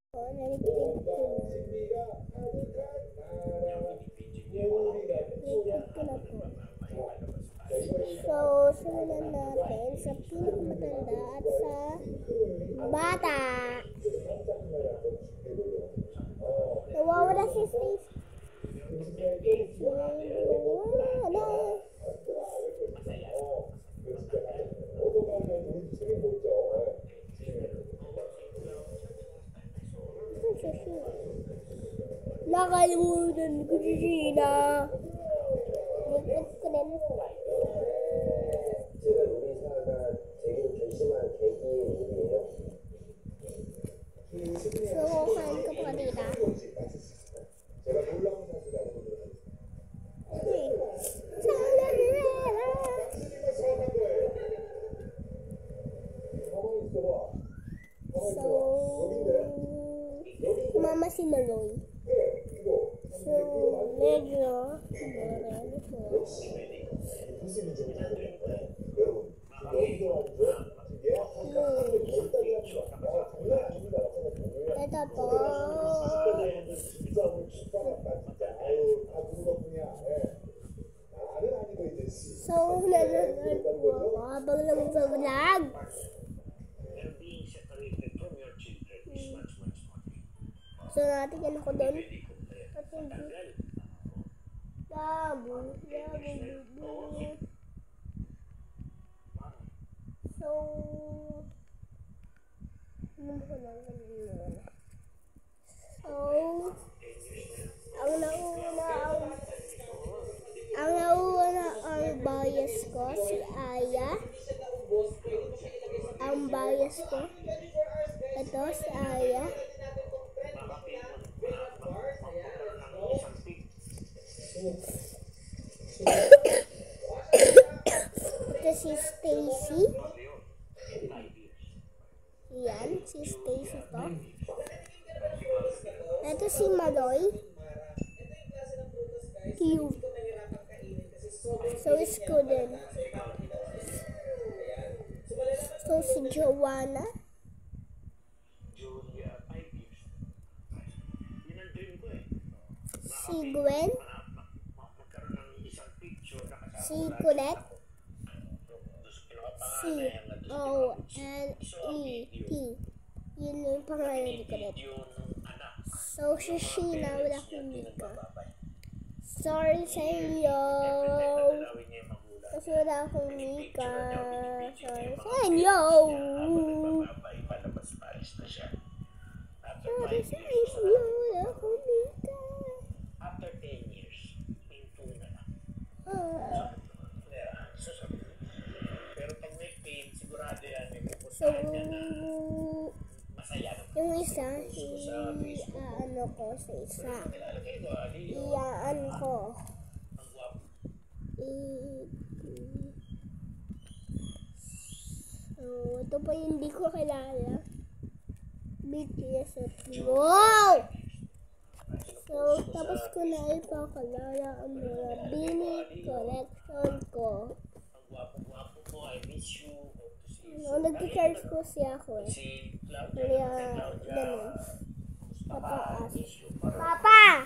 Narinig ko na po. So, simulan natin sa pinakamatanda at sa bata. Nawawala si Steve. Nakalimutan ko si Sheena. Sukuhan ko pa dito. Mama si Maloy. So, medyo ito po. So, nanonood po ako habang nag-vlog. So, natin ako doon. At hindi. So, ang nauna ang bias ko, si Aya. Ang bias ko. Ito, si Aya. Ito si Stacy. Yan, si Stacy to. Ito si Maloy. Cute. So is Gooden. So si Joanna. Si Gwen. Si Colette. C-O-L-E-T. Yun yung pangalan ni Colette. So, si Sheena, wala akong mika. Sorry sa inyo. Kasi wala akong mika. Sorry sa inyo. Sorry sa inyo. Wala akong mika. After 10 years, into na lang. Pero pag may pain, sigurado yan, may pupuntahan yan na masaya. Yung isa, ano ko sa isa. Iyaan ko. So, ito pa yung hindi ko kilala. BTS at wow! So, tapos ko na ipakilala ang mga Bini collection ko. Nag-charge ko siya ako eh. Kaya, ganun. Pataas. Papa!